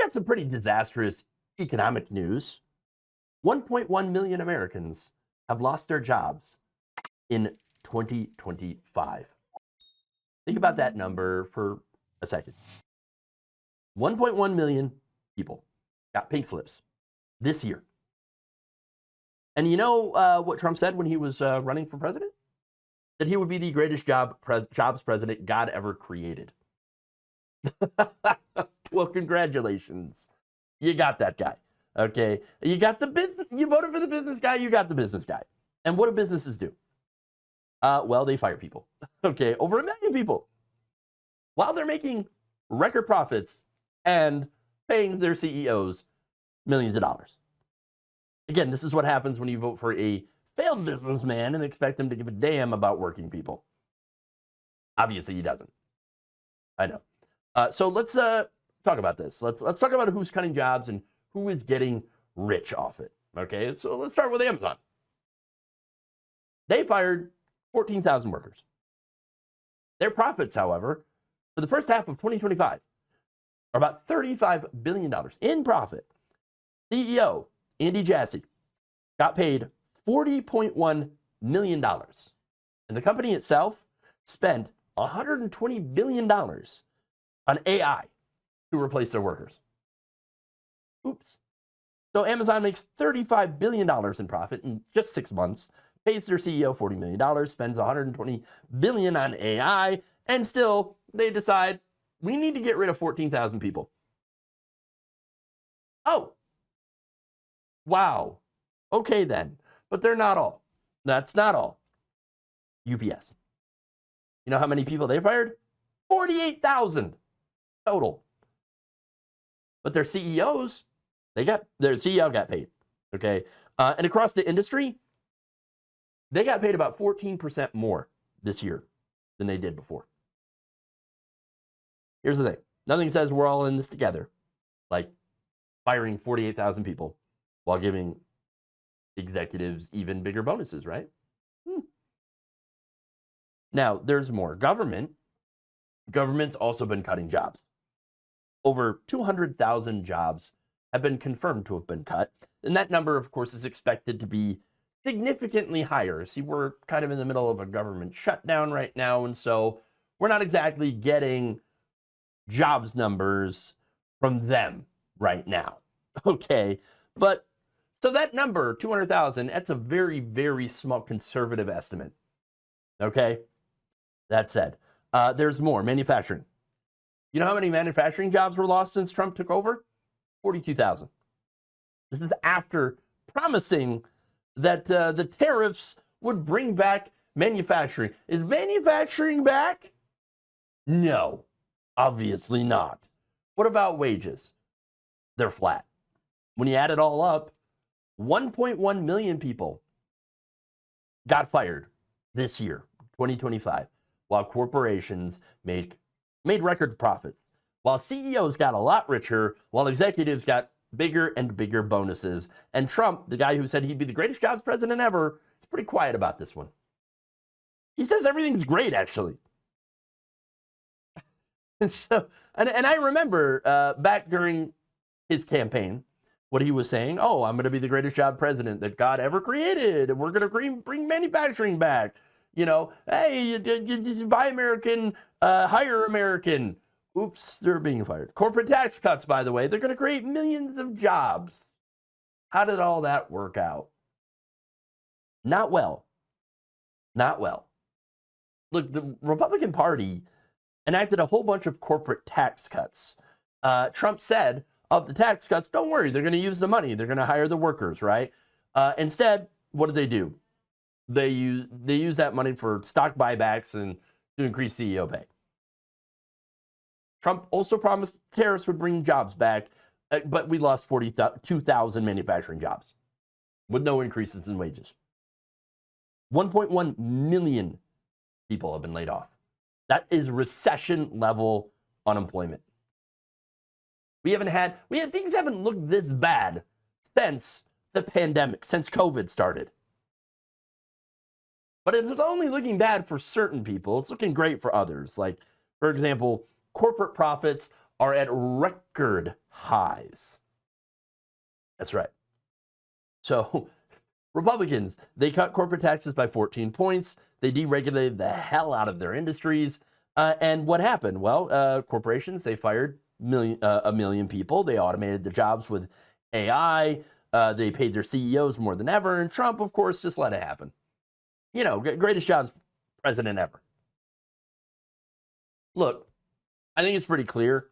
got some pretty disastrous economic news. 1.1 million Americans have lost their jobs in 2025. Think about that number for a second. 1.1 million people got pink slips this year. And you know what Trump said when he was running for president? That he would be the greatest jobs president God ever created. Well, congratulations. You got that guy. Okay. You got the business. You voted for the business guy. You got the business guy. And what do businesses do? Well, they fire people. Okay. Over 1 million people. While they're making record profits and paying their CEOs millions of dollars. Again, this is what happens when you vote for a failed businessman and expect him to give a damn about working people. Obviously, he doesn't. I know. So let's talk about this. Let's talk about who's cutting jobs and who is getting rich off it. Okay, so let's start with Amazon. They fired 14,000 workers. Their profits, however, for the first half of 2025 are about $35 billion in profit. CEO Andy Jassy got paid $40.1 million. And the company itself spent $120 billion on AI to replace their workers. Oops. So Amazon makes $35 billion in profit in just 6 months, pays their CEO $40 million, spends $120 billion on AI, and still they decide we need to get rid of 14,000 people. Oh. Wow. Okay then. But they're not all. That's not all. UPS. You know how many people they fired? 48,000 total. But their CEOs, their CEO got paid. Okay. And across the industry, they got paid about 14% more this year than they did before. Here's the thing. Nothing says we're all in this together, like firing 48,000 people while giving executives even bigger bonuses, right? Now, there's more. Government's also been cutting jobs. Over 200,000 jobs have been confirmed to have been cut. And that number, of course, is expected to be significantly higher. See, we're kind of in the middle of a government shutdown right now, and so we're not exactly getting jobs numbers from them right now. Okay, but so that number, 200,000, that's a very, very small conservative estimate. Okay, that said, there's more. Manufacturing. You know how many manufacturing jobs were lost since Trump took over? 42,000. This is after promising that the tariffs would bring back manufacturing. Is manufacturing back? No, obviously not. What about wages? They're flat. When you add it all up, 1.1 million people got fired this year, 2025, while corporations made record profits, while CEOs got a lot richer, while executives got bigger and bigger bonuses. And Trump, the guy who said he'd be the greatest jobs president ever, is pretty quiet about this one. He says everything's great, actually. And so, and I remember back during his campaign, what he was saying, oh, I'm going to be the greatest job president that God ever created. We're going to bring manufacturing back. You know, hey, you buy American, hire American. Oops, they're being fired. Corporate tax cuts, by the way, they're going to create millions of jobs. How did all that work out? Not well. Not well. Look, the Republican Party enacted a whole bunch of corporate tax cuts. Trump said of the tax cuts, don't worry, they're going to use the money. They're going to hire the workers, right? Instead, what did they do? They use that money for stock buybacks and to increase CEO pay. Trump also promised tariffs would bring jobs back, but we lost 42,000 manufacturing jobs with no increases in wages. 1.1 million people have been laid off. That is recession-level unemployment. Things haven't looked this bad since the pandemic, since COVID started. But it's only looking bad for certain people. It's looking great for others. Like, for example, corporate profits are at record highs. That's right. So Republicans, they cut corporate taxes by 14 points. They deregulated the hell out of their industries. And what happened? Well, corporations, they fired a million people. They automated the jobs with AI. They paid their CEOs more than ever. And Trump, of course, just let it happen. You know, greatest jobs president ever. Look, I think it's pretty clear.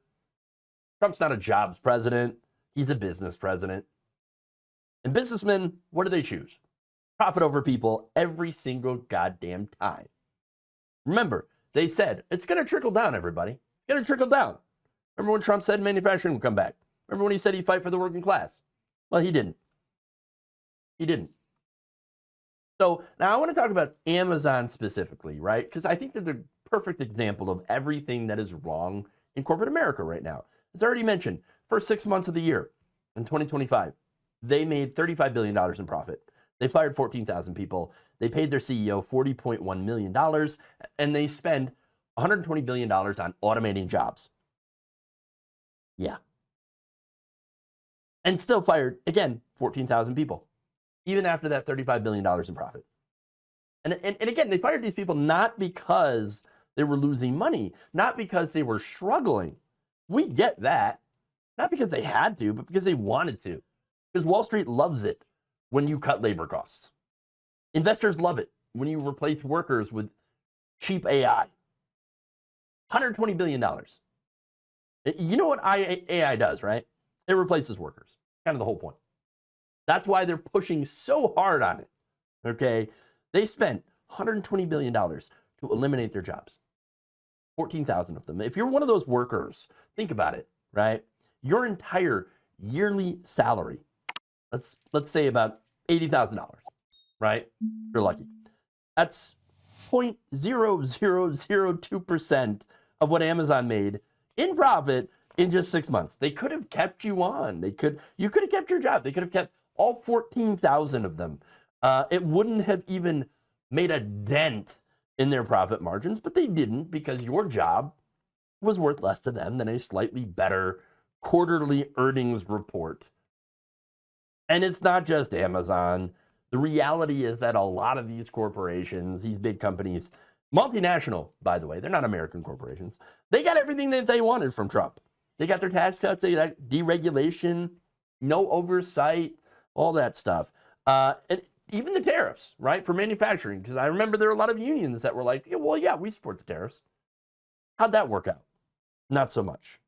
Trump's not a jobs president. He's a business president. And businessmen, what do they choose? Profit over people every single goddamn time. Remember, they said, it's going to trickle down, everybody. It's going to trickle down. Remember when Trump said manufacturing would come back? Remember when he said he'd fight for the working class? Well, he didn't. He didn't. So now I want to talk about Amazon specifically, right? Because I think they're the perfect example of everything that is wrong in corporate America right now. As I already mentioned, first 6 months of the year in 2025, they made $35 billion in profit. They fired 14,000 people. They paid their CEO $40.1 million, and they spend $120 billion on automating jobs. Yeah. And still fired, again, 14,000 people, even after that $35 billion in profit. And again, they fired these people not because they were losing money, not because they were struggling. We get that. Not because they had to, but because they wanted to. Because Wall Street loves it when you cut labor costs. Investors love it when you replace workers with cheap AI. $120 billion. You know what AI does, right? It replaces workers. Kind of the whole point. That's why they're pushing so hard on it. Okay? They spent $120 billion to eliminate their jobs. 14,000 of them. If you're one of those workers, think about it, right? Your entire yearly salary, let's say about $80,000, right? If you're lucky. That's 0.0002% of what Amazon made in profit in just 6 months. They could have kept you on. You could have kept your job. They could have kept all 14,000 of them. It wouldn't have even made a dent in their profit margins, but they didn't because your job was worth less to them than a slightly better quarterly earnings report. And it's not just Amazon. The reality is that a lot of these corporations, these big companies, multinational, by the way, they're not American corporations. They got everything that they wanted from Trump. They got their tax cuts, they got deregulation, no oversight, all that stuff. And even the tariffs, right, for manufacturing, because I remember there were a lot of unions that were like, yeah, well, yeah, we support the tariffs. How'd that work out? Not so much.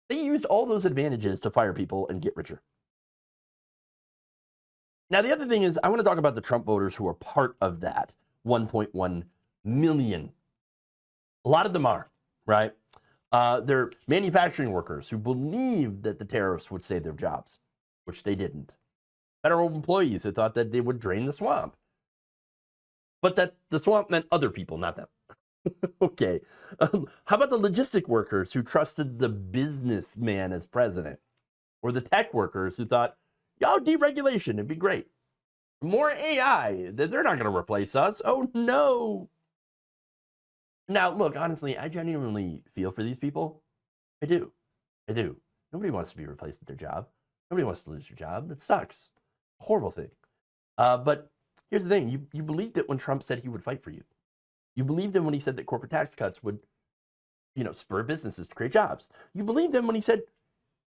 They used all those advantages to fire people and get richer. Now, the other thing is, I want to talk about the Trump voters who are part of that 1.1 million. A lot of them are, right? They're manufacturing workers who believed that the tariffs would save their jobs, which they didn't. Federal employees who thought that they would drain the swamp, but that the swamp meant other people, not them. Okay. How about the logistic workers who trusted the businessman as president? Or the tech workers who thought, yo, deregulation, it'd be great. More AI, they're not going to replace us. Oh, no. Now, look, honestly, I genuinely feel for these people. I do. Nobody wants to be replaced at their job. Nobody wants to lose their job. It sucks. Horrible thing. But here's the thing. You believed it when Trump said he would fight for you. You believed him when he said that corporate tax cuts would, spur businesses to create jobs. You believed him when he said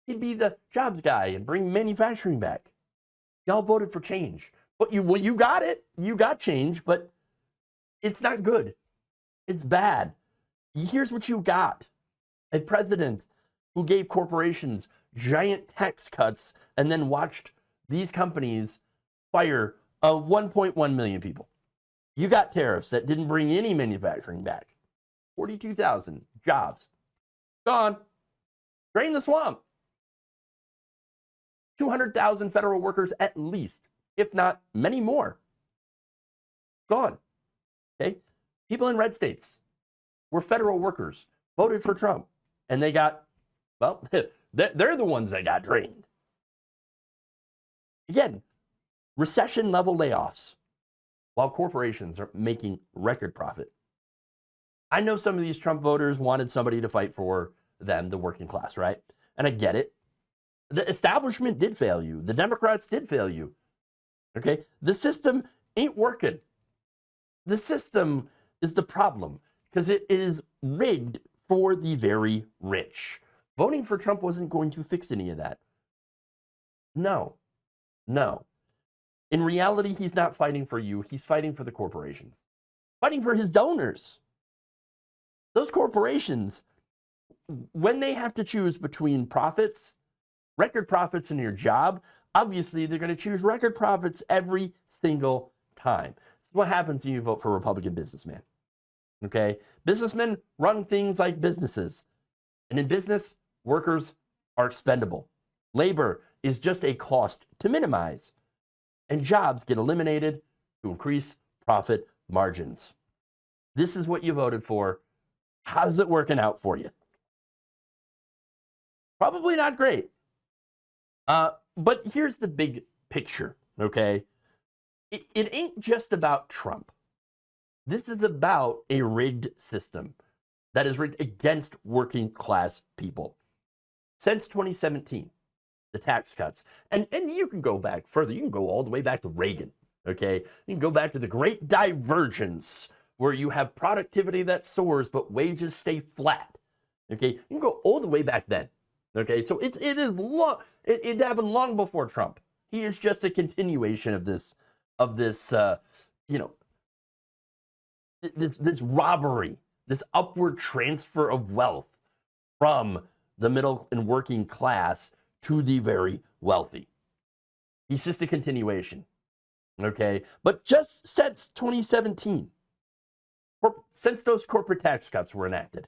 he'd be the jobs guy and bring manufacturing back. Y'all voted for change. But you got it. You got change, but it's not good. It's bad. Here's what you got. A president who gave corporations giant tax cuts and then watched these companies fire 1.1 million people. You got tariffs that didn't bring any manufacturing back. 42,000 jobs. Gone. Drain the swamp. 200,000 federal workers at least, if not many more. Gone. Okay? People in red states were federal workers, voted for Trump, and they got, well, they're the ones that got drained. Again, recession-level layoffs while corporations are making record profit. I know some of these Trump voters wanted somebody to fight for them, the working class, right? And I get it. The establishment did fail you. The Democrats did fail you. Okay? The system ain't working. The system is the problem because it is rigged for the very rich. Voting for Trump wasn't going to fix any of that. No. In reality, he's not fighting for you. He's fighting for the corporations, fighting for his donors. Those corporations, when they have to choose between profits, record profits, and your job, obviously they're going to choose record profits every single time. This is what happens when you vote for a Republican businessman. Okay? Businessmen run things like businesses. And in business, workers are expendable. Labor is just a cost to minimize. And jobs get eliminated to increase profit margins. This is what you voted for. How's it working out for you? Probably not great. But here's the big picture, okay? It ain't just about Trump. This is about a rigged system that is rigged against working class people. Since 2017, the tax cuts, and you can go back further. You can go all the way back to Reagan, okay? You can go back to the Great Divergence, where you have productivity that soars, but wages stay flat, okay? You can go all the way back then, okay? So it happened long before Trump. He is just a continuation of this this robbery, this upward transfer of wealth from the middle and working class to the very wealthy. He's just a continuation, okay? But just since 2017, since those corporate tax cuts were enacted,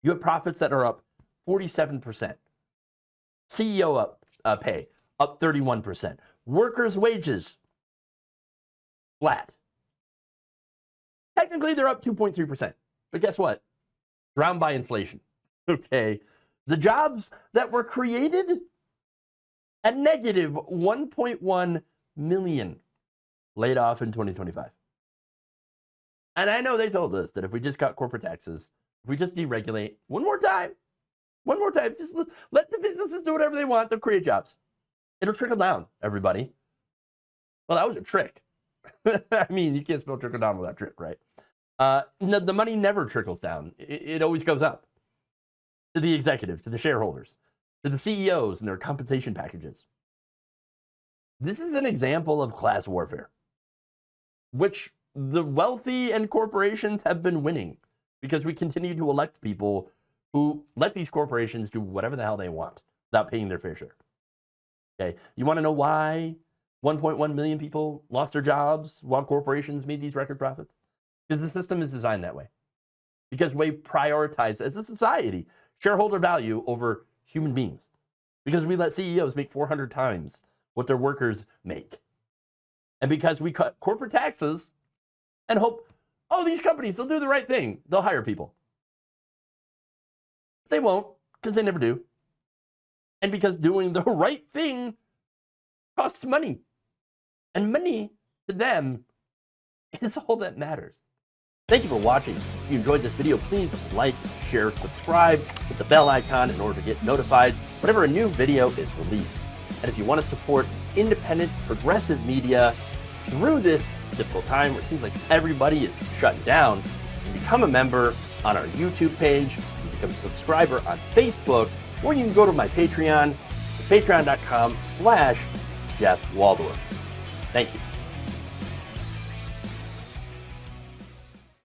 you have profits that are up 47%. CEO pay up 31%. Workers' wages flat. Technically, they're up 2.3%. But guess what? Drowned by inflation. Okay. The jobs that were created at negative 1.1 million laid off in 2025. And I know they told us that if we just cut corporate taxes, if we just deregulate one more time, just let the businesses do whatever they want, they'll create jobs. It'll trickle down, everybody. Well, that was a trick. I mean, you can't spell trickle down without trick, right? No, the money never trickles down. It always goes up to the executives, to the shareholders, to the CEOs and their compensation packages. This is an example of class warfare, which the wealthy and corporations have been winning because we continue to elect people who let these corporations do whatever the hell they want without paying their fair share. Okay, you want to know why 1.1 million people lost their jobs while corporations made these record profits? Because the system is designed that way. Because we prioritize, as a society, shareholder value over human beings. Because we let CEOs make 400 times what their workers make. And because we cut corporate taxes and hope, oh, these companies, they'll do the right thing. They'll hire people. They won't, because they never do. And because doing the right thing costs money. And money, to them, is all that matters. Thank you for watching. If you enjoyed this video, please like, share, subscribe, hit the bell icon in order to get notified whenever a new video is released. And if you want to support independent, progressive media through this difficult time where it seems like everybody is shutting down, you can become a member on our YouTube page, you can become a subscriber on Facebook, or you can go to my Patreon. It's patreon.com/Jeff Waldorf. Thank you.